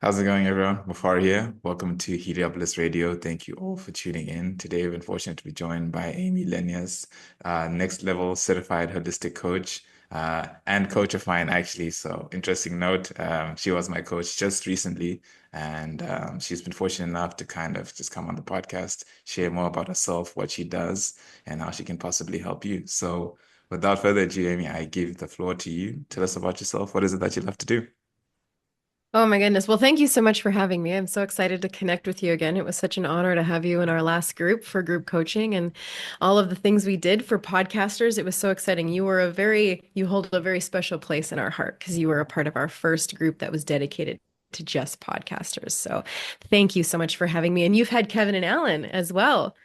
How's it going, everyone? Mufar here. Welcome to Heliopolis Radio. Thank you all for tuning in. Today, we've been fortunate to be joined by Amy Lenius, next level certified holistic coach, and coach of mine, actually. So, interesting note, she was my coach just recently, and she's been fortunate enough to kind of just come on the podcast, share more about herself, what she does, and how she can possibly help you. So, without further ado, Amy, I give the floor to you. Tell us about yourself. What is it that you love to do? Oh my goodness. Well, thank you so much for having me. I'm so excited to connect with you again. It was such an honor to have you in our last group for group coaching and all of the things we did for podcasters. It was so exciting. You hold a very special place in our heart because you were a part of our first group that was dedicated to just podcasters. So thank you so much for having me. And you've had Kevin and Alan as well.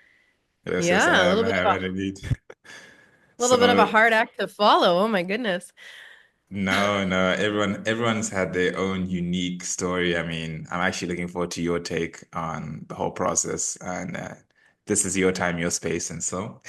Yes, yes, Yeah, I have indeed. a little bit of a So hard act to follow. Oh my goodness. no, no, everyone's had their own unique story. I mean, I'm actually looking forward to your take on the whole process, and this is your time, your space, and so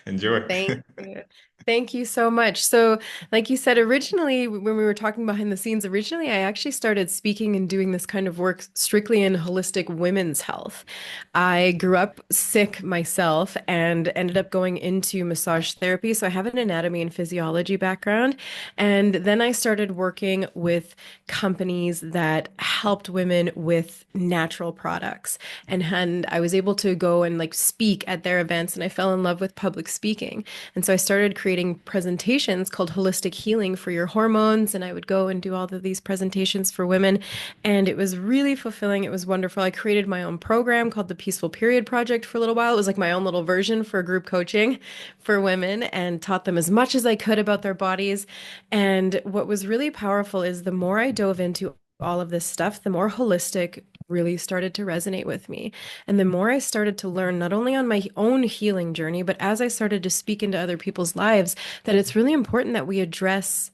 enjoy. Thank you. Thank you so much. So, like you said, originally, when we were talking behind the scenes, originally, I actually started speaking and doing this kind of work strictly in holistic women's health. I grew up sick myself and ended up going into massage therapy. So, I have an anatomy and physiology background. And then I started working with companies that helped women with natural products. And I was able to go and like speak at their events, and I fell in love with public speaking. And so I started creating presentations called Holistic Healing for Your Hormones. And I would go and do all of these presentations for women. And it was really fulfilling. It was wonderful. I created my own program called the Peaceful Period Project for a little while. It was like my own little version for group coaching for women and taught them as much as I could about their bodies. And what was really powerful is the more I dove into all of this stuff, the more holistic really started to resonate with me. And the more I started to learn, not only on my own healing journey, but as I started to speak into other people's lives, that it's really important that we address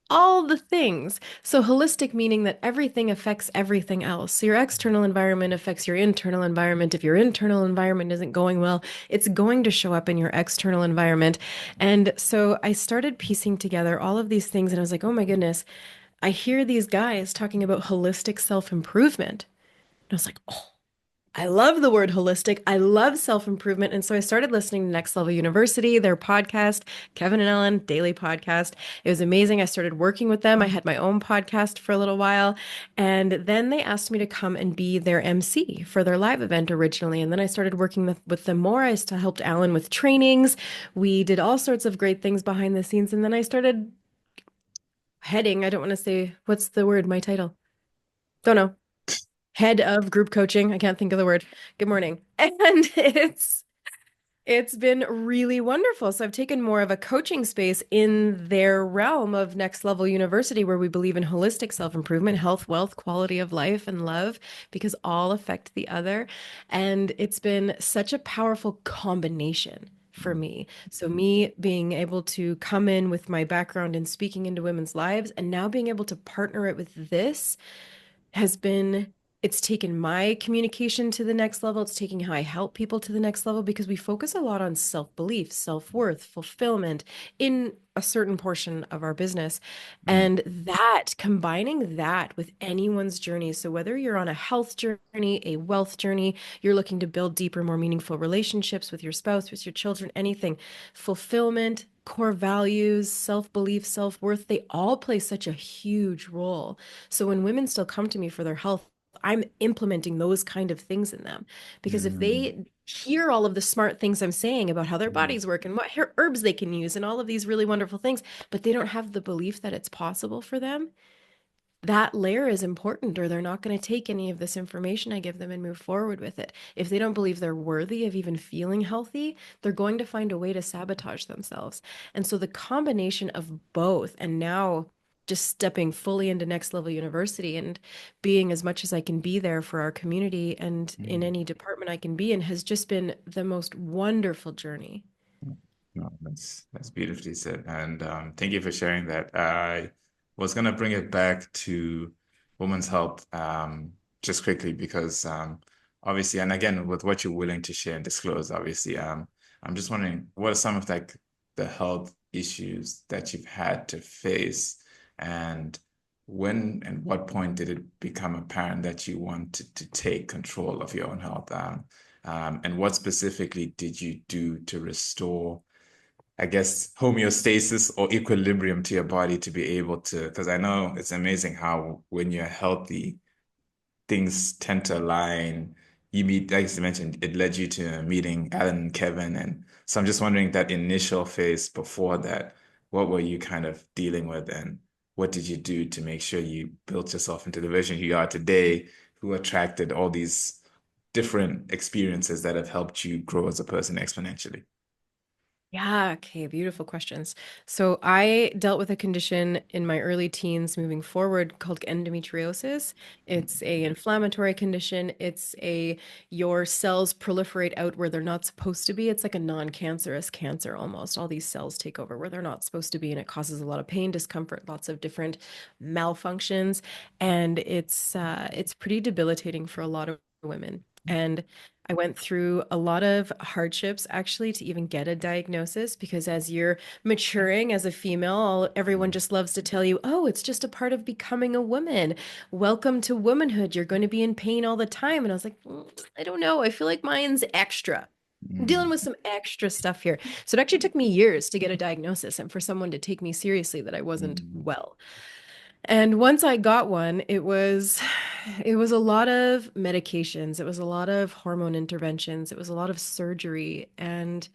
all the things. So, holistic meaning that everything affects everything else. So, your external environment affects your internal environment. If your internal environment isn't going well, it's going to show up in your external environment. And so, I started piecing together all of these things, and I was like, oh my goodness, I hear these guys talking about holistic self improvement. And I was like, oh, I love the word holistic. I love self improvement. And so I started listening to Next Level University, their podcast, Kevin and Ellen, daily podcast. It was amazing. I started working with them. I had my own podcast for a little while. And then they asked me to come and be their MC for their live event originally. And then I started working with them more. I still helped Alan with trainings. We did all sorts of great things behind the scenes. And then I started heading, I don't want to say, what's the word, my title? Don't know, head of group coaching. I can't think of the word. Good morning. And it's been really wonderful. So I've taken more of a coaching space in their realm of Next Level University, where we believe in holistic self-improvement, health, wealth, quality of life, and love, because all affect the other. And it's been such a powerful combination for me. So me being able to come in with my background in speaking into women's lives and now being able to partner it with this has been it's taken my communication to the next level. It's taking how I help people to the next level because we focus a lot on self-belief, self-worth, fulfillment in a certain portion of our business. Mm, And that, combining that with anyone's journey. So whether you're on a health journey, a wealth journey, you're looking to build deeper, more meaningful relationships with your spouse, with your children, anything, fulfillment, core values, self-belief, self-worth, they all play such a huge role. So when women still come to me for their health, I'm implementing those kind of things in them because if mm, they hear all of the smart things I'm saying about how their mm, bodies work and what herbs they can use and all of these really wonderful things, but they don't have the belief that it's possible for them, that layer is important, or they're not going to take any of this information I give them and move forward with it. If they don't believe they're worthy of even feeling healthy, they're going to find a way to sabotage themselves. And so the combination of both, and now just stepping fully into Next Level University and being as much as I can be there for our community and in mm. any department I can be in, has just been the most wonderful journey. No, that's beautifully said, and thank you for sharing that. I was gonna bring it back to women's health just quickly because obviously, and again, with what you're willing to share and disclose, obviously, I'm just wondering what are some of the health issues that you've had to face, and when and what point did it become apparent that you wanted to take control of your own health? And what specifically did you do to restore, I guess, homeostasis or equilibrium to your body to be able to? Because I know it's amazing how when you're healthy, things tend to align. You meet, like you mentioned, it led you to meeting Alan and Kevin. And so I'm just wondering that initial phase before that, what were you kind of dealing with and what did you do to make sure you built yourself into the version you are today, who attracted all these different experiences that have helped you grow as a person exponentially? Yeah, okay, beautiful questions. So I dealt with a condition in my early teens moving forward called endometriosis. It's a inflammatory condition. It's a your cells proliferate out where they're not supposed to be. It's like a non-cancerous cancer almost. All these cells take over where they're not supposed to be, and it causes a lot of pain, discomfort, lots of different malfunctions, and it's pretty debilitating for a lot of women. And I went through a lot of hardships actually to even get a diagnosis because as you're maturing as a female, everyone just loves to tell you, oh, it's just a part of becoming a woman. Welcome to womanhood. You're going to be in pain all the time. And I was like, I don't know. I feel like mine's extra. I'm dealing Mm, with some extra stuff here. So it actually took me years to get a diagnosis and for someone to take me seriously that I wasn't mm, well. And once I got one, it was a lot of medications, it was a lot of hormone interventions, it was a lot of surgery, and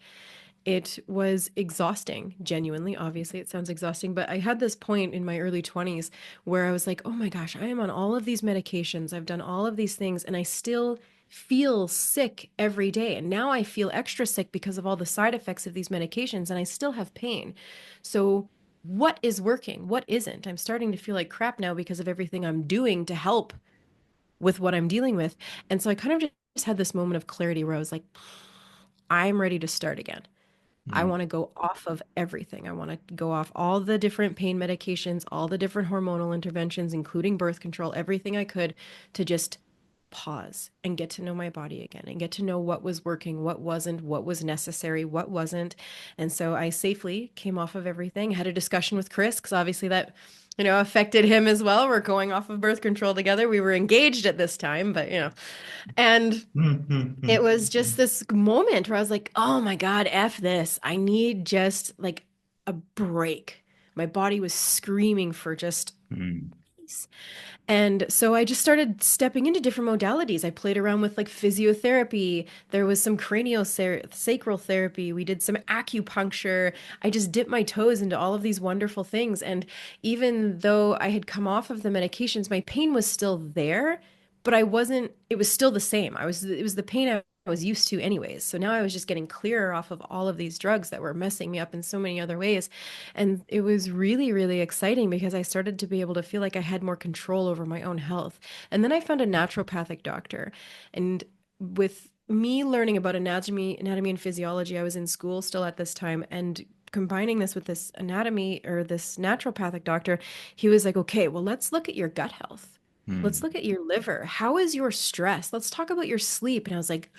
it was exhausting, genuinely. Obviously, it sounds exhausting, but I had this point in my early 20s where I was like, "Oh my gosh, I am on all of these medications. I've done all of these things and I still feel sick every day. And now I feel extra sick because of all the side effects of these medications and I still have pain." So what is working? What isn't? I'm starting to feel like crap now because of everything I'm doing to help with what I'm dealing with. And so I kind of just had this moment of clarity where I was like, I'm ready to start again. I mm, want to go off of everything. I want to go off all the different pain medications, all the different hormonal interventions, including birth control, everything I could to just pause and get to know my body again and get to know what was working, what wasn't, what was necessary, what wasn't. And so I safely came off of everything, had a discussion with Chris, because obviously that, affected him as well. We're going off of birth control together. We were engaged at this time, but, and it mm, was just this moment where I was like, oh my God, F this. I need just like a break. My body was screaming for just mm, peace. And so I just started stepping into different modalities. I played around with like physiotherapy. There was some craniosacral therapy. We did some acupuncture. I just dipped my toes into all of these wonderful things. And even though I had come off of the medications, my pain was still there, but I wasn't, it was still the same. It was the pain I was used to anyways. So now I was just getting clearer off of all of these drugs that were messing me up in so many other ways. And it was really, really exciting because I started to be able to feel like I had more control over my own health. And then I found a naturopathic doctor. And with me learning about anatomy and physiology, I was in school still at this time. And combining this with this anatomy or this naturopathic doctor, he was like, okay, well, let's look at your gut health. Let's mm, look at your liver. How is your stress? Let's talk about your sleep. And I was like,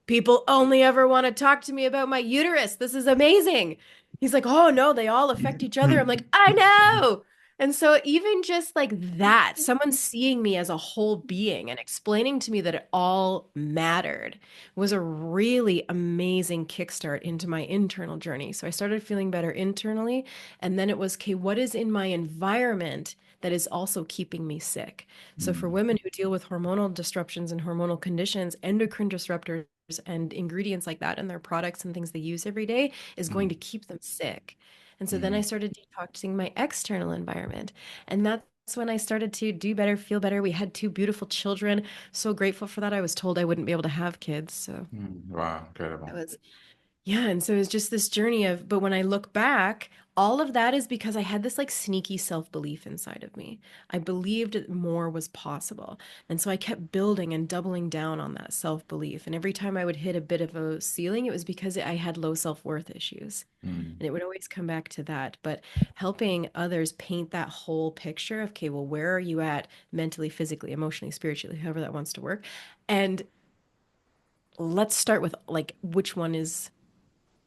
people only ever want to talk to me about my uterus. This is amazing. He's like, oh no, they all affect each other. I'm like, I know. And so, even just like that, someone seeing me as a whole being and explaining to me that it all mattered was a really amazing kickstart into my internal journey. So, I started feeling better internally. And then it was, okay, what is in my environment that is also keeping me sick? So, for mm, women who deal with hormonal disruptions and hormonal conditions, endocrine disruptors and ingredients like that in their products and things they use every day is going mm, to keep them sick. And so then I mm, started detoxing my external environment. And that's when I started to do better, feel better. We had two beautiful children. So grateful for that. I was told I wouldn't be able to have kids. So mm. Wow, that incredible. was yeah, and so it's just this journey of, but when I look back, all of that is because I had this like sneaky self-belief inside of me. I believed that more was possible. And so I kept building and doubling down on that self-belief. And every time I would hit a bit of a ceiling, it was because I had low self-worth issues. Mm, And it would always come back to that. But helping others paint that whole picture of, okay, well, where are you at mentally, physically, emotionally, spiritually, however that wants to work? And let's start with like which one is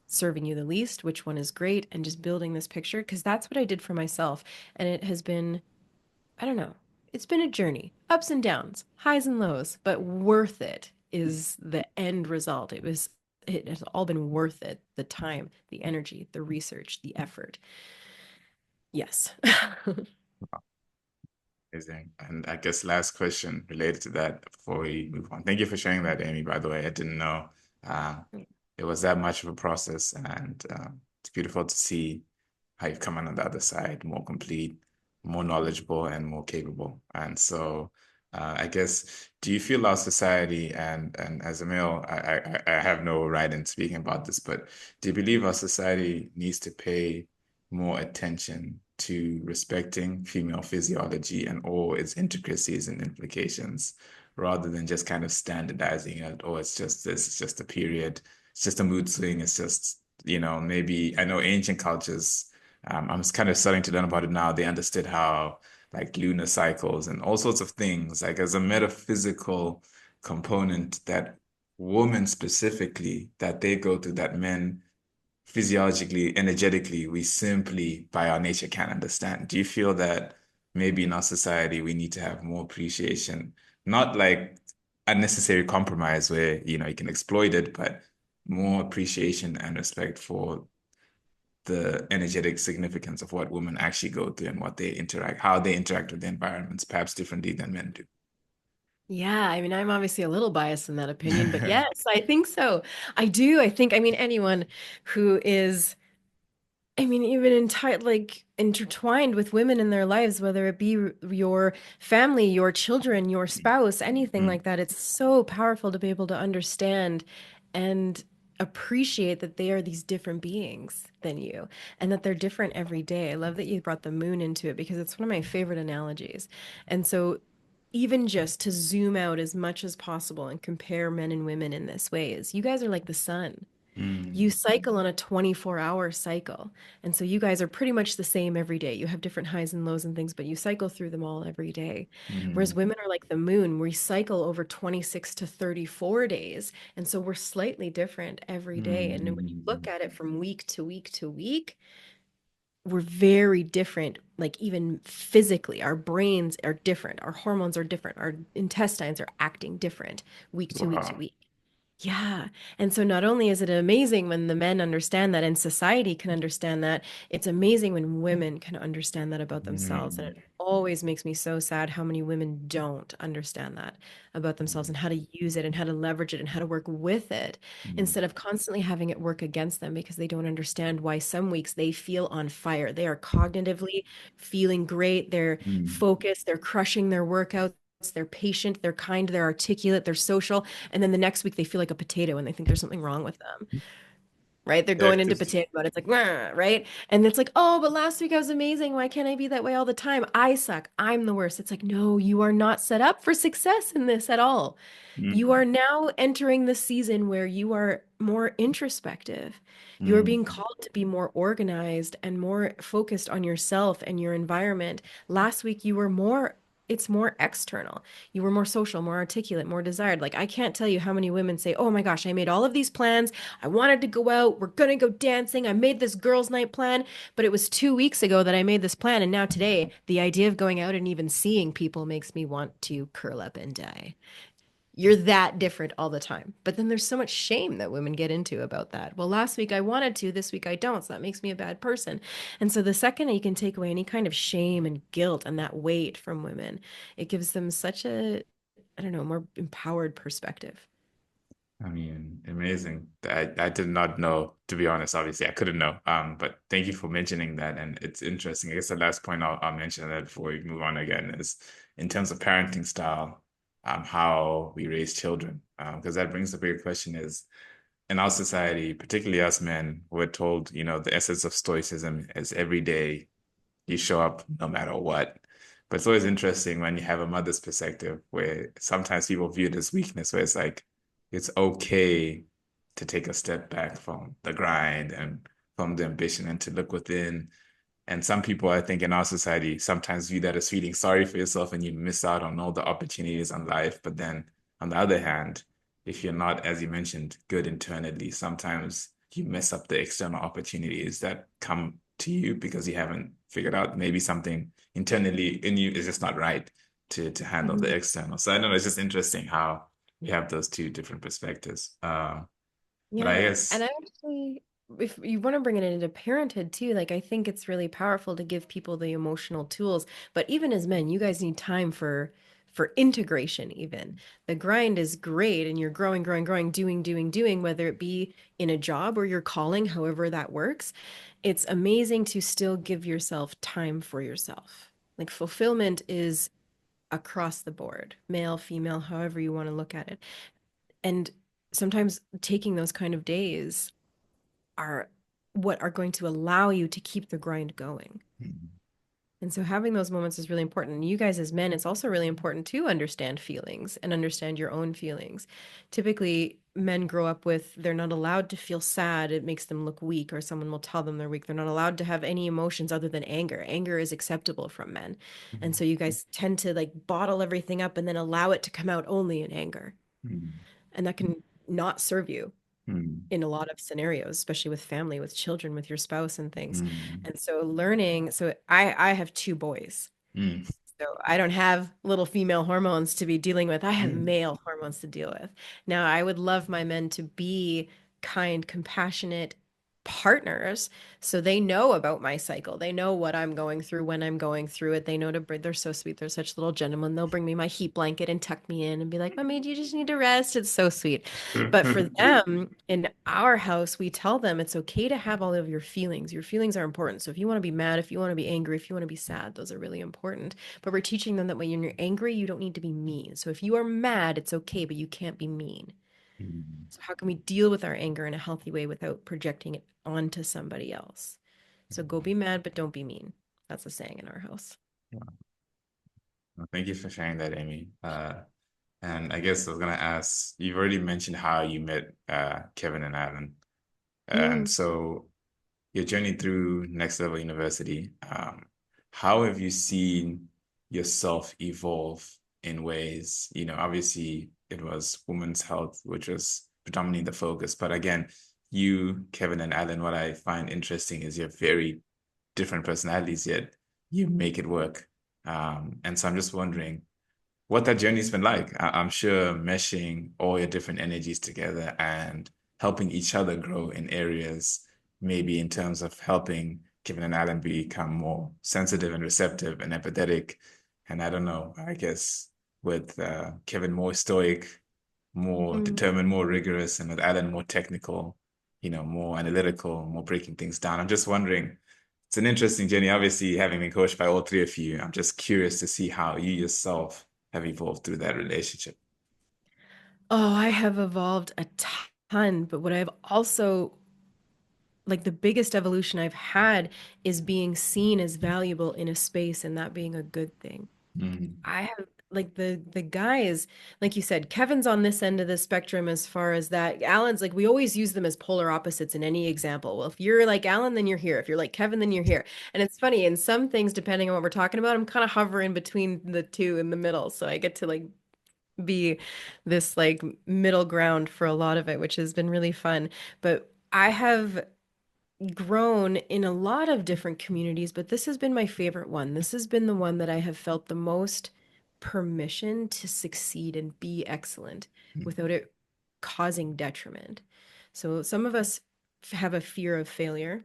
serving you the least, which one is great, and just building this picture because that's what I did for myself. And it has been I don't know. It's been a journey, ups and downs, highs and lows, but worth it is the end result. It has all been worth it. The time, the energy, the research, the effort. Yes. Amazing. And I guess last question related to that before we move on. Thank you for sharing that, Amy, by the way. I didn't know uh, it was that much of a process, and it's beautiful to see how you've come out on the other side more complete, more knowledgeable, and more capable. And so, I guess, do you feel our society, and as a male, I have no right in speaking about this, but do you believe our society needs to pay more attention to respecting female physiology and all its intricacies and implications, rather than just kind of standardizing it? Oh, it's just this, it's just a period, it's just a mood swing, it's just, maybe I know ancient cultures, I'm kind of starting to learn about it now. They understood how like lunar cycles and all sorts of things, like as a metaphysical component that women specifically that they go through that men physiologically, energetically, we simply by our nature can't understand. Do you feel that maybe in our society we need to have more appreciation, not like unnecessary compromise where, you can exploit it, but more appreciation and respect for the energetic significance of what women actually go through and how they interact with the environments, perhaps differently than men do. Yeah, I mean, I'm obviously a little biased in that opinion, but yes, I think so. I do. I mean, anyone who is I mean, even like intertwined with women in their lives, whether it be your family, your children, your spouse, anything Mm, like that, it's so powerful to be able to understand and appreciate that they are these different beings than you and that they're different every day. I love that you brought the moon into it because it's one of my favorite analogies. And so, even just to zoom out as much as possible and compare men and women in this way is you guys are like the sun. You mm, cycle on a 24-hour cycle. And so you guys are pretty much the same every day. You have different highs and lows and things, but you cycle through them all every day. Whereas mm, women are like the moon, we cycle over 26 to 34 days. And so we're slightly different every day. And when you look mm, at it from week to week to week, we're very different, like even physically. Our brains are different, our hormones are different, our intestines are acting different week to week to wow. week. Yeah. And so not only is it amazing when the men understand that and society can understand that, it's amazing when women can understand that about themselves. And Mm, it always makes me so sad how many women don't understand that about themselves and how to use it and how to leverage it and how to work with it mm, instead of constantly having it work against them because they don't understand why some weeks they feel on fire. They are cognitively feeling great. They're mm. focused. They're crushing their workouts. They're patient, they're kind, they're articulate, they're social. And then the next week they feel like a potato and they think there's something wrong with them, right? They're going That into is, potato mode. It's like, "Rah," right? And it's like, oh, but last week I was amazing. Why can't I be that way all the time? I suck. I'm the worst. It's like, no, you are not set up for success in this at all. You mm, are now entering the season where you are more introspective. You are mm, being called to be more organized and more focused on yourself and your environment. Last week, it's more external. You were more social, more articulate, more desired. Like, I can't tell you how many women say, oh my gosh, I made all of these plans. I wanted to go out. We're going to go dancing. I made this girls' night plan, but it was 2 weeks ago that I made this plan. And now today, the idea of going out and even seeing people makes me want to curl up and die. You're that different all the time. But then there's so much shame that women get into about that. Well, last week I wanted to, this week I don't. So that makes me a bad person. And so the second you can take away any kind of shame and guilt and that weight from women, it gives them such a, I don't know, more empowered perspective. I mean, amazing. I did not know, to be honest, obviously I couldn't know. But thank you for mentioning that. And it's interesting. I guess the last point I'll mention that before we move on again is in terms of parenting style, how we raise children. Because that brings the bigger question is in our society, particularly us men, we're told, the essence of stoicism is every day you show up no matter what. But it's always interesting when you have a mother's perspective where sometimes people view it as weakness, where it's like it's okay to take a step back from the grind and from the ambition and to look within. And some people, I think, in our society sometimes view that as feeling sorry for yourself and you miss out on all the opportunities in life. But then on the other hand, if you're not, as you mentioned, good internally, sometimes you mess up the external opportunities that come to you because you haven't figured out maybe something internally in you is just not right to handle the Mhm. external. So I don't know, it's just interesting how we have those two different perspectives. But I Yeah, and guess, I actually, if you want to bring it into parenthood too, like I think it's really powerful to give people the emotional tools. But even as men, you guys need time for integration even. The grind is great and you're growing, growing, growing, doing, whether it be in a job or your calling, however that works. It's amazing to still give yourself time for yourself. Like fulfillment is across the board, male, female, however you want to look at it. And sometimes taking those kind of days are what are going to allow you to keep the grind going. mm, And so having those moments is really important. And you guys as men, it's also really important to understand feelings and understand your own feelings. Typically, men grow up with they're not allowed to feel sad. It makes them look weak, or someone will tell them they're weak. They're not allowed to have any emotions other than anger. Anger is acceptable from men. And so you guys tend to like bottle everything up and then allow it to come out only in anger. mm, And that can not serve you mm, in a lot of scenarios, especially with family, with children, with your spouse and things. mm, And so learning, so I have two boys. mm, So I don't have little female hormones to be dealing with. I have mm, male hormones to deal with. Now, I would love my men to be kind, compassionate partners so they know about my cycle. They know what I'm going through when I'm going through it. They know to bring, they're so sweet. They're such little gentlemen. They'll bring me my heat blanket and tuck me in and be like, "Mommy, do you just need to rest?" It's so sweet. But for them in our house, we tell them it's okay to have all of your feelings. Your feelings are important. So if you want to be mad, if you want to be angry, if you want to be sad, those are really important. But we're teaching them that when you're angry, you don't need to be mean. So if you are mad, it's okay, but you can't be mean. mm. So how can we deal with our anger in a healthy way without projecting it onto somebody else? So go be mad, but don't be mean. That's a saying in our house. Well, thank you for sharing that, Amy. And I guess I was gonna ask, you've already mentioned how you met Kevin and Alan. And Mm, so your journey through Next Level University, how have you seen yourself evolve in ways, obviously it was women's health, which was predominantly the focus. But again, you, Kevin and Alan, what I find interesting is you're very different personalities, yet you make it work. And so I'm just wondering what that journey's been like. I'm sure meshing all your different energies together and helping each other grow in areas, maybe in terms of helping Kevin and Alan become more sensitive and receptive and empathetic. And I don't know, I guess with Kevin more stoic, more mhm. determined, more rigorous, and with Alan more technical, more analytical, more breaking things down. I'm just wondering, it's an interesting journey, obviously, having been coached by all three of you. I'm just curious to see how you yourself have evolved through that relationship. Oh, I have evolved a ton, but what I've also like the biggest evolution I've had is being seen as valuable in a space and that being a good thing. Mm, I have like the guys, like you said, Kevin's on this end of the spectrum as far as that. Alan's like we always use them as polar opposites in any example. Well, if you're like Alan, then you're here. If you're like Kevin, then you're here. And it's funny, in some things, depending on what we're talking about, I'm kind of hovering between the two in the middle. So I get to like be this like middle ground for a lot of it, which has been really fun. But I have grown in a lot of different communities, but this has been my favorite one. This has been the one that I have felt the most permission to succeed and be excellent mm, without it causing detriment. So some of us have a fear of failure,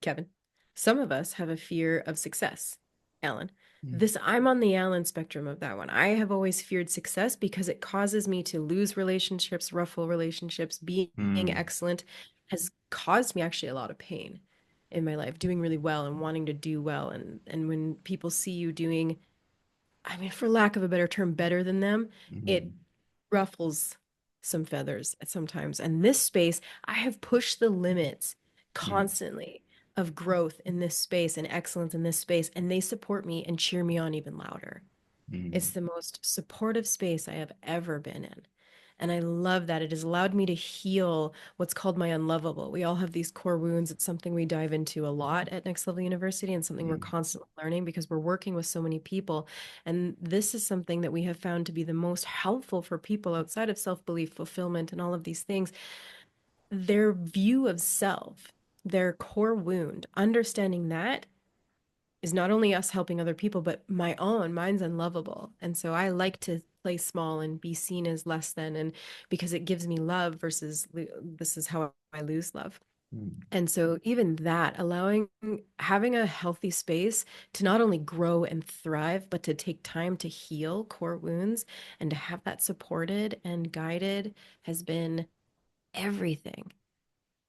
Kevin. Some of us have a fear of success, Alan. mm, This I'm on the Alan spectrum of that one. I have always feared success because it causes me to lose relationships, ruffle relationships. Being mm, excellent has caused me actually a lot of pain in my life, doing really well and wanting to do well. And when people see you doing, I mean, for lack of a better term, better than them, it mm, ruffles some feathers at sometimes. And this space, I have pushed the limits mm, constantly of growth in this space and excellence in this space. And they support me and cheer me on even louder. It's mm, the most supportive space I have ever been in. And I love that. It has allowed me to heal what's called my unlovable. We all have these core wounds. It's something we dive into a lot at Next Level University and something we're mm, constantly learning because we're working with so many people. And this is something that we have found to be the most helpful for people outside of self belief, fulfillment, and all of these things. Their view of self. their core wound, understanding that is not only us helping other people, but mine's unlovable. And so I like to play small and be seen as less than, and because it gives me love versus this is how I lose love. Mm, And so even that, allowing having a healthy space to not only grow and thrive, but to take time to heal core wounds and to have that supported and guided has been everything,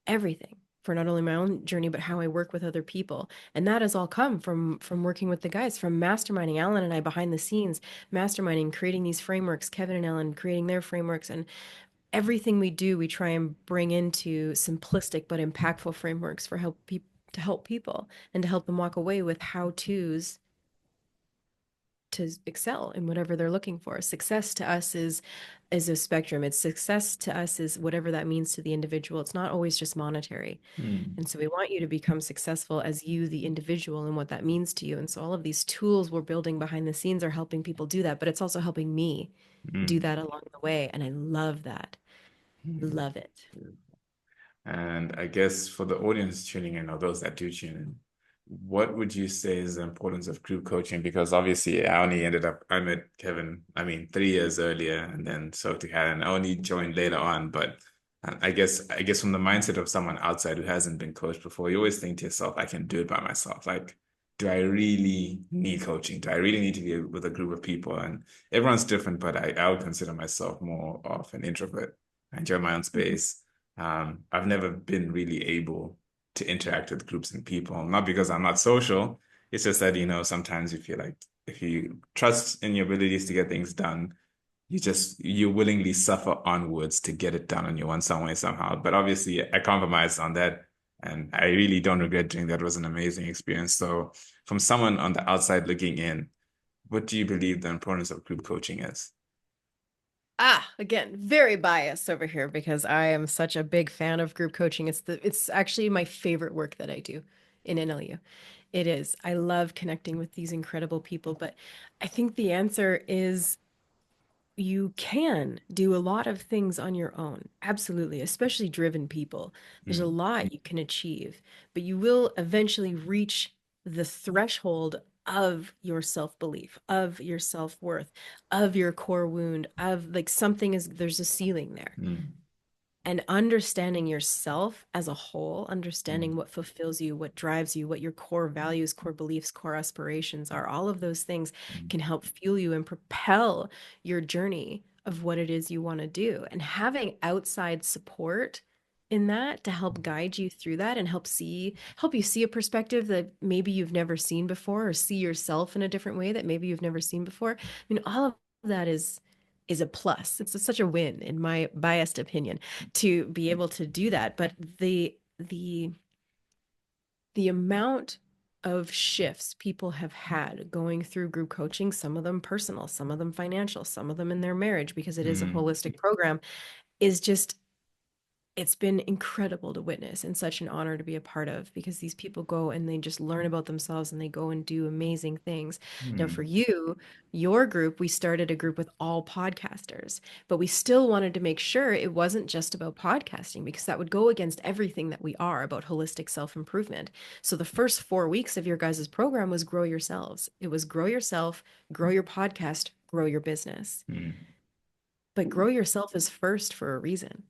everything for not only my own journey, but how I work with other people. And that has all come from working with the guys, from masterminding Alan and I behind the scenes, masterminding, creating these frameworks, Kevin and Ellen creating their frameworks, and everything we do, we try and bring into simplistic but impactful frameworks for to help people and to help them walk away with how to's to excel in whatever they're looking for. Success to us is a spectrum. It's success to us is whatever that means to the individual. It's not always just monetary. mm, And so we want you to become successful as you, the individual, and what that means to you. And so all of these tools we're building behind the scenes are helping people do that, but it's also helping me do mm, that along the way. And I love that. mm. Love it. And I guess for the audience tuning in, or those that do tune in, what would you say is the importance of group coaching? Because obviously, I met Kevin, 3 years earlier, and then so to Helen, I only joined later on. But I guess from the mindset of someone outside who hasn't been coached before, you always think to yourself, I can do it by myself. Like, do I really need coaching? Do I really need to be with a group of people? And everyone's different, but I would consider myself more of an introvert. I enjoy my own space. I've never been really able to interact with groups and people, not because I'm not social. It's just that, sometimes you feel like if you trust in your abilities to get things done, you willingly suffer onwards to get it done on your own some way, somehow. But obviously I compromised on that. And I really don't regret doing that. It was an amazing experience. So from someone on the outside looking in, what do you believe the importance of group coaching is? Again, very biased over here because I am such a big fan of group coaching. It's actually my favorite work that I do in NLU. It is. I love connecting with these incredible people, but I think the answer is you can do a lot of things on your own. Absolutely, especially driven people. There's a Mm, lot you can achieve, but you will eventually reach the threshold of your self-belief, of your self-worth, of your core wound, of like there's a ceiling there, mm, and understanding yourself as a whole, mm, understanding what fulfills you, what drives you, what your core values, core beliefs, core aspirations are, all of those things mm, can help fuel you and propel your journey of what it is you want to do. And having outside support in that to help guide you through that and help you see a perspective that maybe you've never seen before, or see yourself in a different way that maybe you've never seen before. I mean, all of that is a plus. Such a win in my biased opinion to be able to do that. But the amount of shifts people have had going through group coaching, some of them personal, some of them financial, some of them in their marriage, because it is a mm, holistic program, is just it's been incredible to witness and such an honor to be a part of, because these people go and they just learn about themselves and they go and do amazing things. Now, for mm, you, your group, we started a group with all podcasters, but we still wanted to make sure it wasn't just about podcasting, because that would go against everything that we are about holistic self-improvement. So the first 4 weeks of your guys' program was grow yourselves. It was grow yourself, grow your podcast, grow your business. mm, But grow yourself is first for a reason.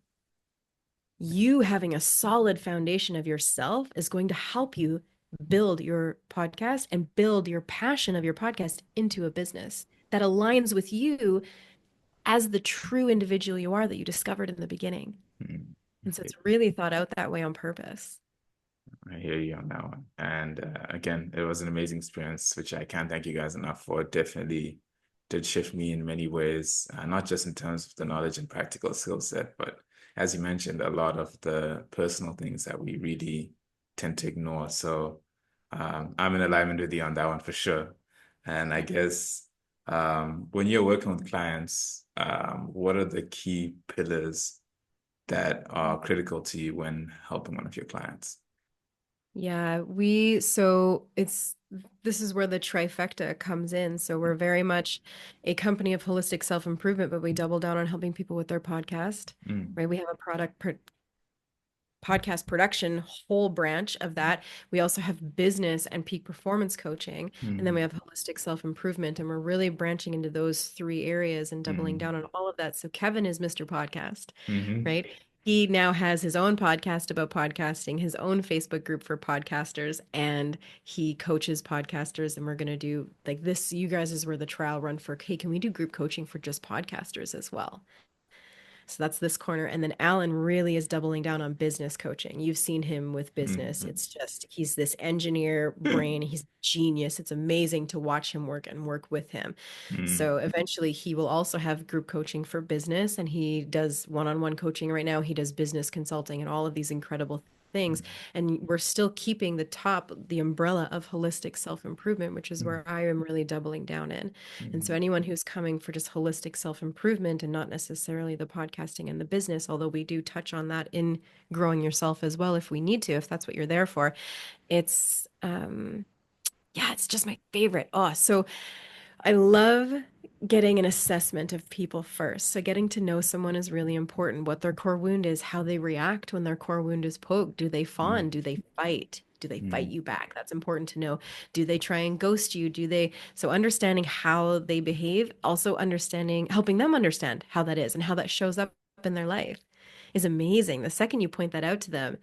You having a solid foundation of yourself is going to help you build your podcast and build your passion of your podcast into a business that aligns with you as the true individual you are that you discovered in the beginning. mm. And so it's really thought out that way on purpose. I hear you on that one. And again, it was an amazing experience, which I can't thank you guys enough for. It definitely did shift me in many ways, not just in terms of the knowledge and practical skill set, but as you mentioned, a lot of the personal things that we really tend to ignore. So I'm in alignment with you on that one for sure. And I guess when you're working with clients, what are the key pillars that are critical to you when helping one of your clients? Yeah, this is where the trifecta comes in. So we're very much a company of holistic self-improvement, but we double down on helping people with their podcast, Mm, right? We have a podcast production whole branch of that. We also have business and peak performance coaching, and then we Mm, have holistic self-improvement, and we're really branching into those three areas and doubling mm, down on all of that. So Kevin is Mr. Podcast, mm, right? He now has his own podcast about podcasting, his own Facebook group for podcasters, and he coaches podcasters. And we're going to do like this. You guys is where the trial run for, hey, can we do group coaching for just podcasters as well? So that's this corner. And then Alan really is doubling down on business coaching. You've seen him with business. mm, It's just, he's this engineer brain. He's genius. It's amazing to watch him work and work with him. mm, So eventually he will also have group coaching for business, and he does one-on-one coaching right now. He does business consulting and all of these incredible things. And we're still keeping the umbrella of holistic self-improvement, which is mm, where I am really doubling down in. And so mm, anyone who's coming for just holistic self-improvement and not necessarily the podcasting and the business, although we do touch on that in growing yourself as well if we need to, if that's what you're there for, it's yeah, it's just my favorite. Oh, so I love getting an assessment of people first. So getting to know someone is really important. What their core wound is, how they react when their core wound is poked. Do they fawn? mm, Do they fight? Do they fight mm, you back? That's important to know. Do they try and ghost you? Do they? So understanding how they behave, also understanding, helping them understand how that is and how that shows up in their life is amazing. The second you point that out to them,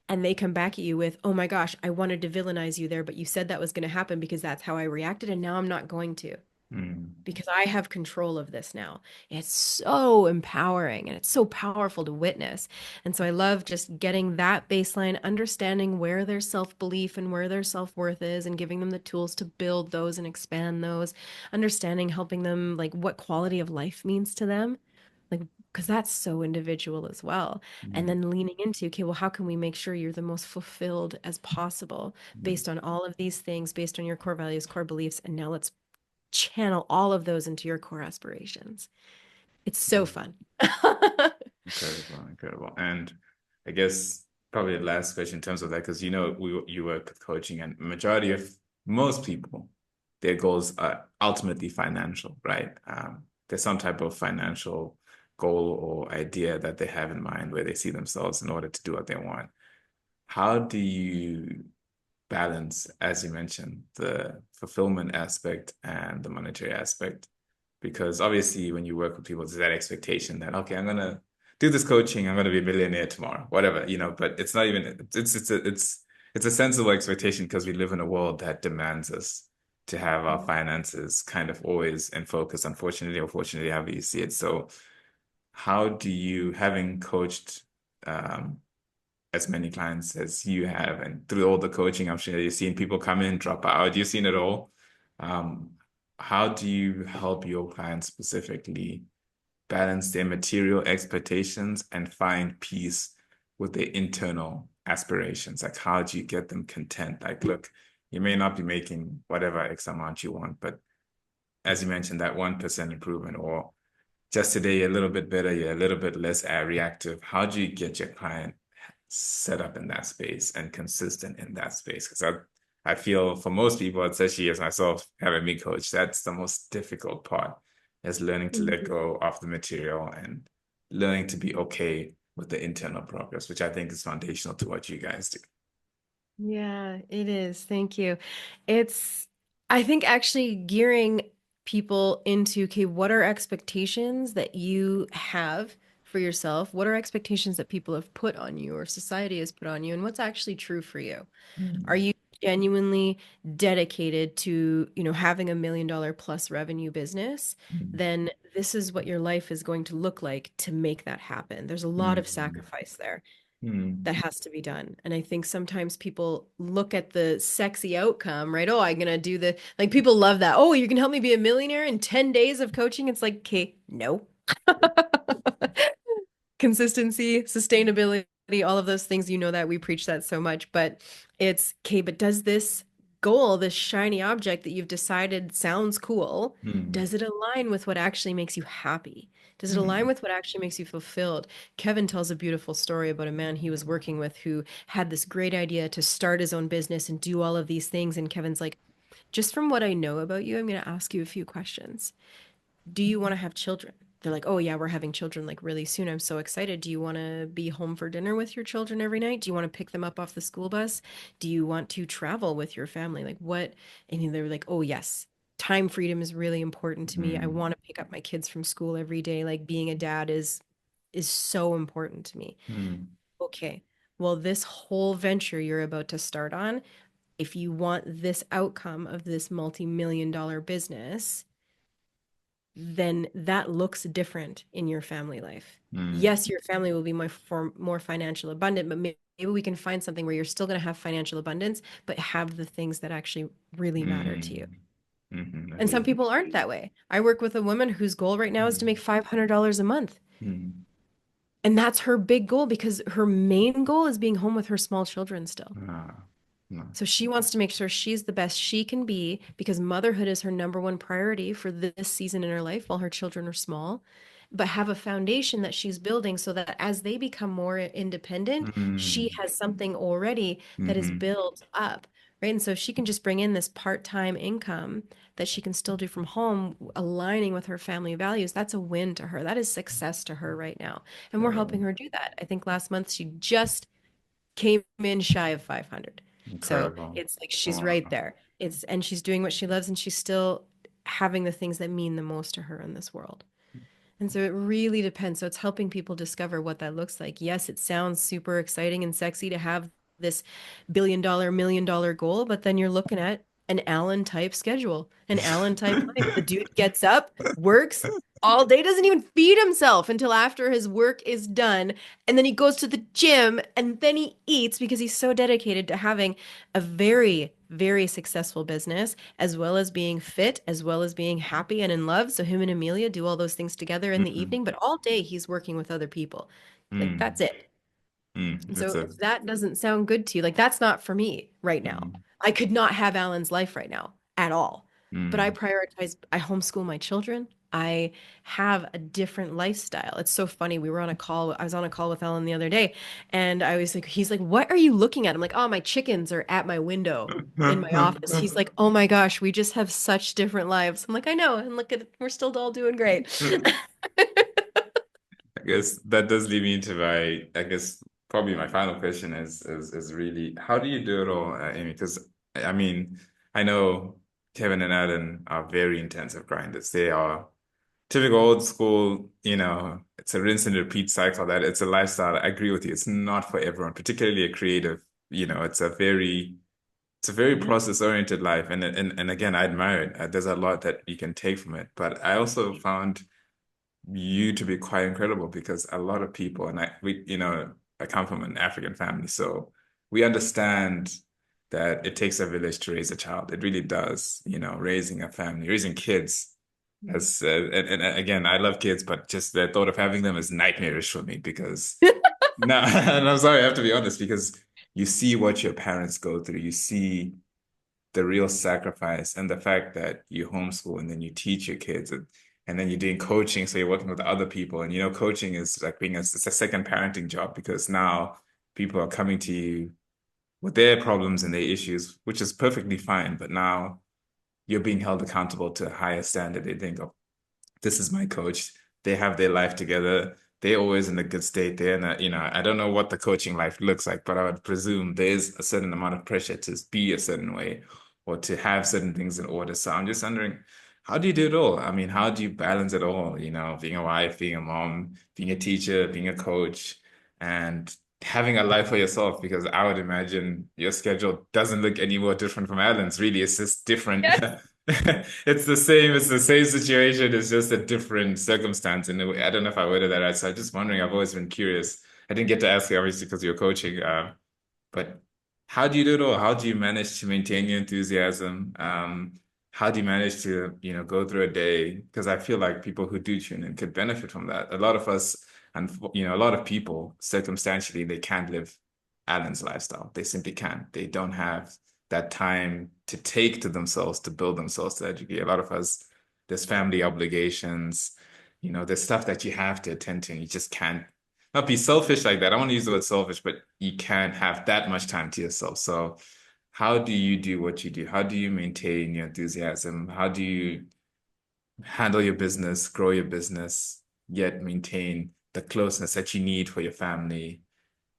and they come back at you with, oh my gosh, I wanted to villainize you there, but you said that was going to happen because that's how I reacted, and now I'm not going to mm, because I have control of this now. It's so empowering and it's so powerful to witness. And so I love just getting that baseline, understanding where their self belief and where their self worth is, and giving them the tools to build those and expand those, understanding, helping them like what quality of life means to them. Like, because that's so individual as well. And mm, then leaning into, okay, well, how can we make sure you're the most fulfilled as possible mm, based on all of these things, based on your core values, core beliefs? And now let's channel all of those into your core aspirations. It's so mm. fun. Incredible, incredible. And I guess probably the last question in terms of that, because you work with coaching, and majority of most people, their goals are ultimately financial, right? There's some type of financial goal or idea that they have in mind where they see themselves in order to do what they want. How do you balance, as you mentioned, the fulfillment aspect and the monetary aspect? Because obviously, when you work with people, there's that expectation that, okay, I'm gonna do this coaching, I'm gonna be a millionaire tomorrow, whatever, but it's not even it's a sensible expectation because we live in a world that demands us to have our finances kind of always in focus, unfortunately or fortunately, however you see it. So how do you, having coached as many clients as you have, and through all the coaching, I'm sure you've seen people come in, drop out, you've seen it all. Um, how do you help your clients specifically balance their material expectations and find peace with their internal aspirations? Like, how do you get them content? Like, look, you may not be making whatever X amount you want, but as you mentioned, that 1% improvement, or just today you're a little bit better, you're a little bit less reactive. How do you get your client set up in that space and consistent in that space? Because I feel for most people, especially as myself, having been coached, that's the most difficult part, is learning to let Mhm. go of the material and learning to be okay with the internal progress, which I think is foundational to what you guys do. Yeah, it is. Thank you. It's, I think, actually gearing people into, okay, what are expectations that you have for yourself? What are expectations that people have put on you or society has put on you? And what's actually true for you? Are Mm, you genuinely dedicated to, having $1 million plus revenue business? mm, Then this is what your life is going to look like to make that happen. There's a lot of mm, sacrifice there mm, that has to be done. And I think sometimes people look at the sexy outcome, right? Oh, I'm gonna do the, like, people love that. Oh, you can help me be a millionaire in 10 days of coaching. It's like, okay, no. Consistency, sustainability, all of those things, that we preach that so much, but it's okay, but does this goal, this shiny object that you've decided sounds cool, mm, does it align with what actually makes you happy? Does it align mm, with what actually makes you fulfilled? Kevin tells a beautiful story about a man he was working with who had this great idea to start his own business and do all of these things. And Kevin's like, just from what I know about you, I'm going to ask you a few questions. Do you want to have children? they're like, oh yeah, we're having children like really soon. I'm so excited. Do you want to be home for dinner with your children every night? Do you want to pick them up off the school bus? Do you want to travel with your family? Like what? And they're like, oh yes, time freedom is really important to me. I mm, want to pick up my kids from school every day. Like being a dad is so important to me. mm, Okay. Well, this whole venture you're about to start on, if you want this outcome of this multi-million dollar business, then that looks different in your family life. mm, Yes, your family will be more financial abundant, but maybe we can find something where you're still going to have financial abundance, but have the things that actually really matter to you. mm, I And hear some you. people aren't that way. I work with a woman whose goal right now is to Mm, make $500 a month. mm, And that's her big goal because her main goal is being home with her small children still. ah, So nice. she wants to make sure she's the best she can be because motherhood is her number one priority for this season in her life while her children are small, but have a foundation that she's building so that as they become more independent, she Mm, has something already that is mm-hmm, built up, right? And so if she can just bring in this part-time income that she can still do from home, aligning with her family values, that's a win to her. That is success to her right now. And we're helping so her do that. I think last month she just came in shy of 500. So incredible. it's like she's right Wow. there. And she's doing what she loves and she's still having the things that mean the most to her in this world. And so it really depends. So it's helping people discover what that looks like. Yes, it sounds super exciting and sexy to have this billion-dollar, million-dollar goal, but then you're looking at an Allen type schedule, an Allen type life. The dude gets up, works all day, doesn't even feed himself until after his work is done. And then he goes to the gym and then he eats because he's so dedicated to having a very, very successful business, as well as being fit, as well as being happy and in love. So him and Amelia do all those things together in the Mm, evening, but all day he's working with other people. Like mm, that's it. And It's so a if that doesn't sound good to you, like that's not for me right now. mm, I could not have Alan's life right now at all. But I mm, prioritize, I homeschool my children. I have a different lifestyle. It's so funny. We were on a call. I was on a call with Alan the other day, and I was like, he's like, "What are you looking at?" I'm like, "Oh, my chickens are at my window in my office." He's like, "Oh my gosh, we just have such different lives." I'm like, "I know." And look at it, we're still all doing great. I guess that does lead me into I guess probably my final question is really how do you do it all, Amy? Because I mean, I know Kevin and Alan are very intensive grinders. They are typical old school, it's a rinse and repeat cycle that it's a lifestyle. I agree with you. It's not for everyone, particularly a creative, it's a very Yeah. process oriented life. And again, I admire it. There's a lot that you can take from it. But I also found you to be quite incredible because a lot of people, and I come from an African family, so we understand that it takes a village to raise a child. It really does, raising a family, raising kids. As and again, I love kids, but just the thought of having them is nightmarish for me because no, and I'm sorry, I have to be honest because you see what your parents go through, you see the real sacrifice and the fact that you homeschool and then you teach your kids and then you're doing coaching, so you're working with other people. And coaching is like it's a second parenting job because now people are coming to you with their problems and their issues, which is perfectly fine. But now you're being held accountable to a higher standard. They think, oh, this is my coach. They have their life together. They're always in a good state. They're in I don't know what the coaching life looks like, but I would presume there is a certain amount of pressure to be a certain way or to have certain things in order. So I'm just wondering, how do you do it all? I mean, how do you balance it all? Being a wife, being a mom, being a teacher, being a coach, and having a life for yourself, because I would imagine your schedule doesn't look any more different from Alan's. Really, it's just different. Yes. It's the same situation. It's just a different circumstance. And I don't know if I worded that right. So I'm just wondering, I've always been curious. I didn't get to ask you, obviously, because you're coaching. But how do you do it all? How do you manage to maintain your enthusiasm? How do you manage to, go through a day? Because I feel like people who do tune in could benefit from that. A lot of us, and a lot of people, circumstantially, they can't live Alan's lifestyle. They simply can't. They don't have that time to take to themselves to build themselves to that degree. A lot of us, there's family obligations, there's stuff that you have to attend to, and you just can't not be selfish like that. I don't want to use the word selfish, but you can't have that much time to yourself. So, how do you do what you do? How do you maintain your enthusiasm? How do you handle your business, grow your business? yet maintain the closeness that you need for your family?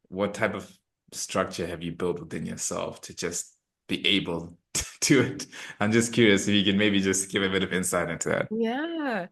What type of structure have you built within yourself to just be able to do it? I'm just curious if you can maybe just give a bit of insight into that. Yeah,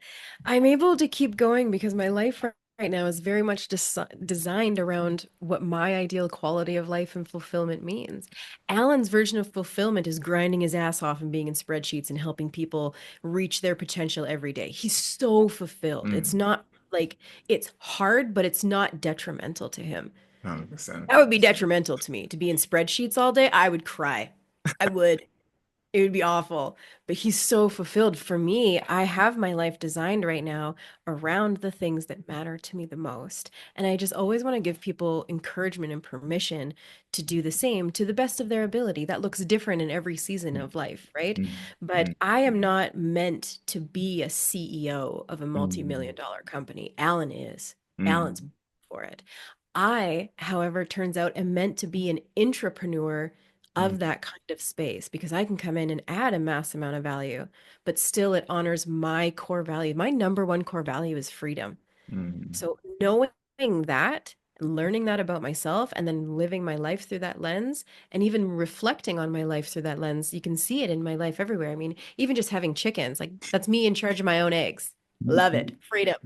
I'm able to keep going because my life right now is very much designed around what my ideal quality of life and fulfillment means. Alan's version of fulfillment is grinding his ass off and being in spreadsheets and helping people reach their potential every day. He's so fulfilled. It's Mm, not like it's hard, but it's not detrimental to him. 100%. That would be detrimental to me to be in spreadsheets all day. I would cry. I would. It would be awful, but he's so fulfilled. For me, I have my life designed right now around the things that matter to me the most. And I just always want to give people encouragement and permission to do the same to the best of their ability. That looks different in every season Mm, of life, right? mm, But mm, I am not meant to be a CEO of a mm, multi-million dollar company. Alan is. Alan's mm, for it. I, however, turns out am meant to be an intrapreneur mm, of that kind of space because I can come in and add a mass amount of value, but still it honors my core value. My number one core value is freedom. mm, So knowing that, learning that about myself, and then living my life through that lens, and even reflecting on my life through that lens, you can see it in my life everywhere. I mean, even just having chickens, like that's me in charge of my own eggs. Love it. mm, Freedom.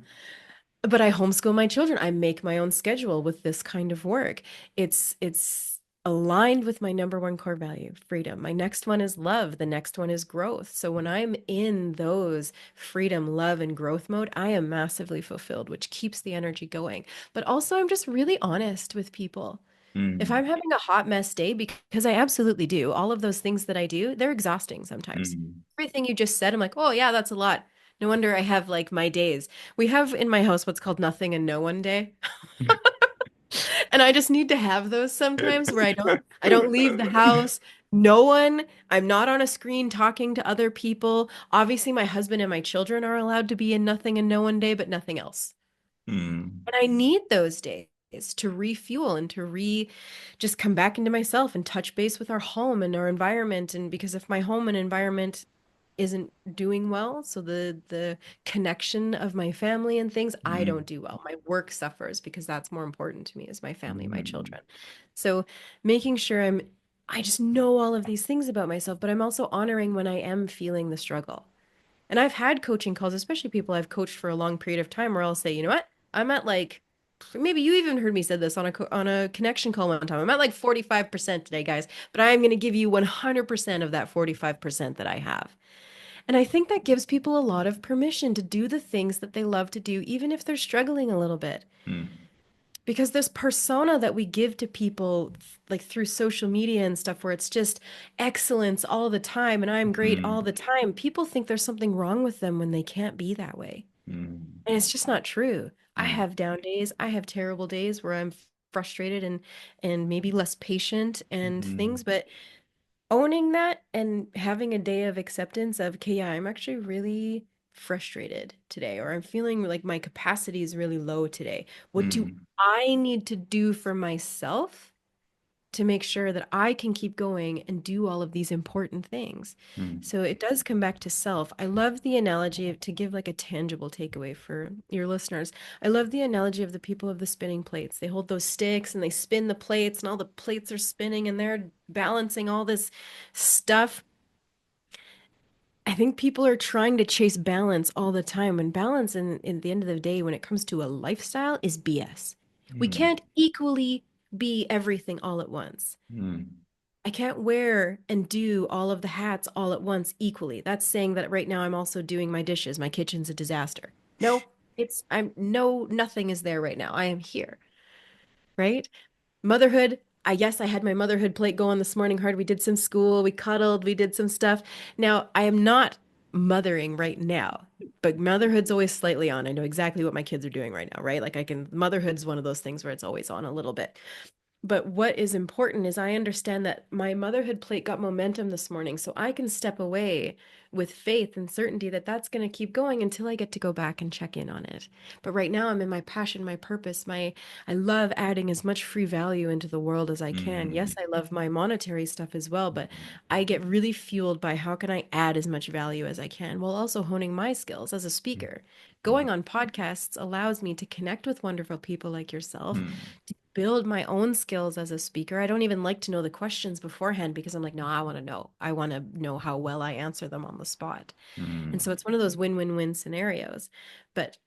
But I homeschool my children. I make my own schedule with this kind of work. It's aligned with my number one core value, freedom. My next one is love. The next one is growth. So when I'm in those freedom, love, and growth mode, I am massively fulfilled, which keeps the energy going. But also, I'm just really honest with people. If mm, I'm having a hot mess day, because I absolutely do, all of those things that I do, they're exhausting sometimes. mm. Everything you just said, I'm like, oh, yeah, that's a lot. No wonder I have like my days. We have in my house what's called nothing and no one day. And I just need to have those sometimes where I don't leave the house. No one, I'm not on a screen talking to other people. Obviously, my husband and my children are allowed to be in nothing and no one day, but nothing else. Mm, And I need those days to refuel and to just come back into myself and touch base with our home and our environment. And because if my home and environment isn't doing well, so the connection of my family and things, I don't mm, do well. My work suffers because that's more important to me is my family and my mm, children. So making sure I just know all of these things about myself, but I'm also honoring when I am feeling the struggle. And I've had coaching calls, especially people I've coached for a long period of time, where I'll say, you know what? I'm at like, maybe you even heard me said this on a connection call one time. I'm at like 45% today, guys, but I'm going to give you 100% of that 45% that I have. And I think that gives people a lot of permission to do the things that they love to do, even if they're struggling a little bit. mm, Because this persona that we give to people, like through social media and stuff, where it's just excellence all the time and I'm great all mm, the time, people think there's something wrong with them when they can't be that way. mm, And it's just not true. I mm, have down days, I have terrible days where I'm frustrated and maybe less patient and mm, things, but owning that and having a day of acceptance of, okay, yeah, I'm actually really frustrated today, or I'm feeling like my capacity is really low today. What do mm, I need to do for myself to make sure that I can keep going and do all of these important things? mm, So it does come back to self. I love the analogy to give like a tangible takeaway for your listeners. I love the analogy of the people of the spinning plates. They hold those sticks and they spin the plates, and all the plates are spinning and they're balancing all this stuff. I think people are trying to chase balance all the time, and balance in the end of the day, when it comes to a lifestyle, is BS. We mm, can't equally be everything all at once. mm, I can't wear and do all of the hats all at once equally. That's saying that right now I'm also doing my dishes. My kitchen's a disaster. No, nothing is there right now. I am here, right? Motherhood, yes, I had my motherhood plate going this morning hard. We did some school, we cuddled, we did some stuff. Now, I am not mothering right now, but motherhood's always slightly on. I know exactly what my kids are doing right now, right? Like motherhood's one of those things where it's always on a little bit. But what is important is I understand that my motherhood plate got momentum this morning, so I can step away with faith and certainty that that's going to keep going until I get to go back and check in on it. But right now I'm in my passion, my purpose, my I love adding as much free value into the world as I can. Yes, Mm, I love my monetary stuff as well, but I get really fueled by how can I add as much value as I can while also honing my skills as a speaker. mm, Going on podcasts allows me to connect with wonderful people like yourself, mm, build my own skills as a speaker. I don't even like to know the questions beforehand because I'm like, no, I want to know. I want to know how well I answer them on the spot. And so mm, it's one of those win-win-win scenarios. But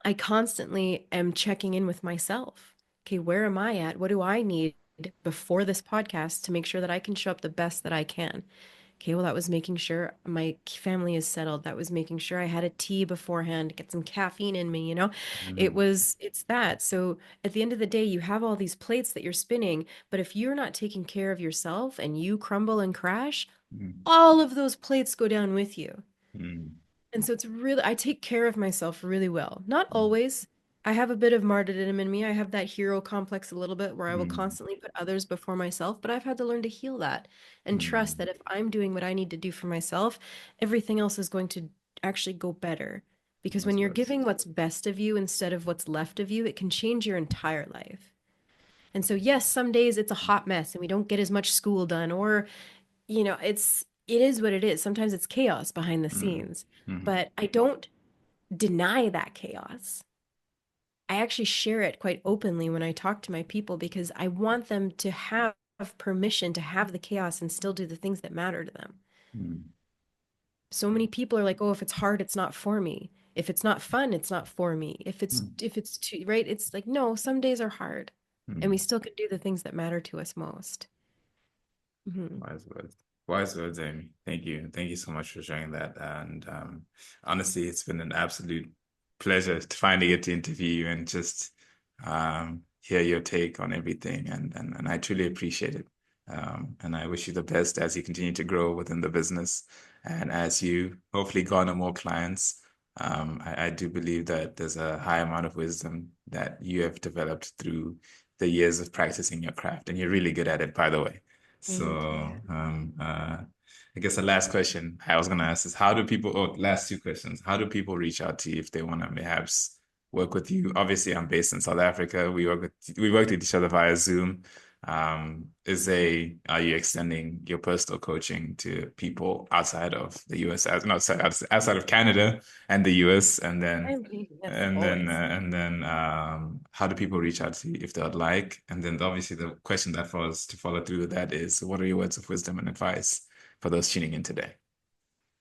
I constantly am checking in with myself. Okay, where am I at? What do I need before this podcast to make sure that I can show up the best that I can? Okay, well, that was making sure my family is settled. That was making sure I had a tea beforehand, get some caffeine in me, you know? mm, It's that. So at the end of the day, you have all these plates that you're spinning, but if you're not taking care of yourself and you crumble and crash, mm, all of those plates go down with you. mm, And so it's really, I take care of myself really well. Not mm, always. I have a bit of martyrdom in me. I have that hero complex a little bit where I will mm, constantly put others before myself, but I've had to learn to heal that and trust mm. that if I'm doing what I need to do for myself, everything else is going to actually go better. Because when That's you're what. giving what's best of you instead of what's left of you, it can change your entire life. And so, yes, some days it's a hot mess and we don't get as much school done, or it is what it is. Sometimes it's chaos behind the Mm, scenes, mm, but I don't deny that chaos. I actually share it quite openly when I talk to my people because I want them to have permission to have the chaos and still do the things that matter to them. mm, So many people are like, "Oh, if it's hard, it's not for me. If it's not fun, it's not for me. mm, If it's too, right? It's like, no, some days are hard and we mm. still can do the things that matter to us most." Mhm. Wise words. Wise words, Amy. Thank you. Thank you so much for sharing that. And honestly, it's been an absolute pleasure to finally get to interview you and just hear your take on everything. And I truly appreciate it. And I wish you the best as you continue to grow within the business and as you hopefully garner more clients. I do believe that there's a high amount of wisdom that you have developed through the years of practicing your craft. And you're really good at it, by the way. Thank So, you. I guess the last question I was going to ask is how do people, oh, last two questions. How do people reach out to you if they want to perhaps work with you? Obviously, I'm based in South Africa. We worked with each other via Zoom. Are you extending your personal coaching to people outside of the US, outside of Canada and the US, I mean, yes, always. how do people reach out to you if they would like? And then obviously the question that follows to follow through with that is, what are your words of wisdom and advice for those tuning in today?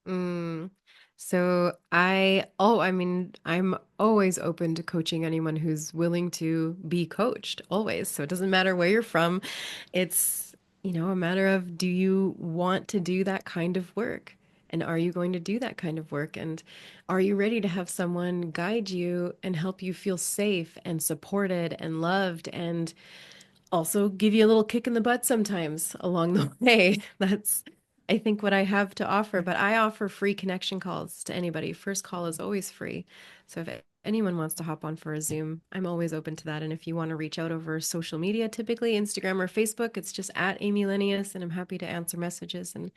Mm. I mean, I'm always open to coaching anyone who's willing to be coached, always. So it doesn't matter where you're from. It's, a matter of do you want to do that kind of work? And are you going to do that kind of work? And are you ready to have someone guide you and help you feel safe and supported and loved and also give you a little kick in the butt sometimes along the way. That's, I think, what I have to offer. But I offer free connection calls to anybody. First call is always free. So if anyone wants to hop on for a Zoom, I'm always open to that. And if you want to reach out over social media, typically Instagram or Facebook, it's just at Amy Lenius, and I'm happy to answer messages and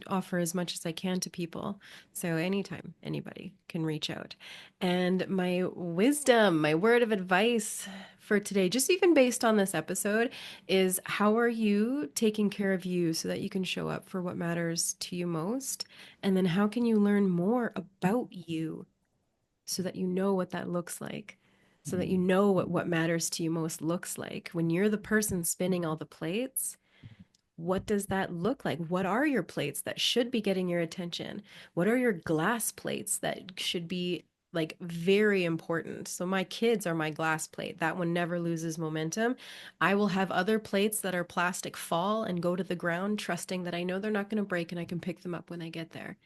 offer as much as I can to people. So anytime anybody can reach out. And my wisdom, my word of advice for today, just even based on this episode, is how are you taking care of you so that you can show up for what matters to you most? And then how can you learn more about you so that you know what that looks like? So that you Mm, know what matters to you most looks like. When you're the person spinning all the plates, what does that look like? What are your plates that should be getting your attention? What are your glass plates that should be like very important? So my kids are my glass plate. That one never loses momentum. I will have other plates that are plastic fall and go to the ground, trusting that I know they're not going to break and I can pick them up when I get there.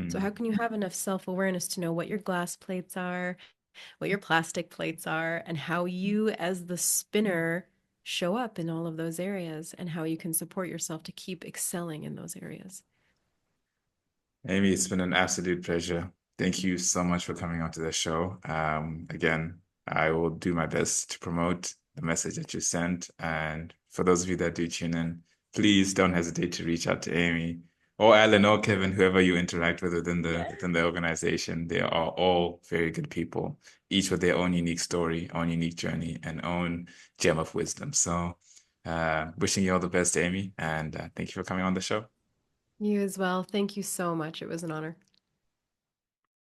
So how mm. can you have enough self-awareness to know what your glass plates are, what your plastic plates are, and how you, as the spinner, show up in all of those areas and how you can support yourself to keep excelling in those areas. Amy, it's been an absolute pleasure. Thank you so much for coming onto the show. Again, I will do my best to promote the message that you sent. And for those of you that do tune in, please don't hesitate to reach out to Amy or Alan or Kevin, whoever you interact with within the organization. They are all very good people, each with their own unique story, own unique journey, and own gem of wisdom. So wishing you all the best, Amy, and thank you for coming on the show. You as well. Thank you so much. It was an honor.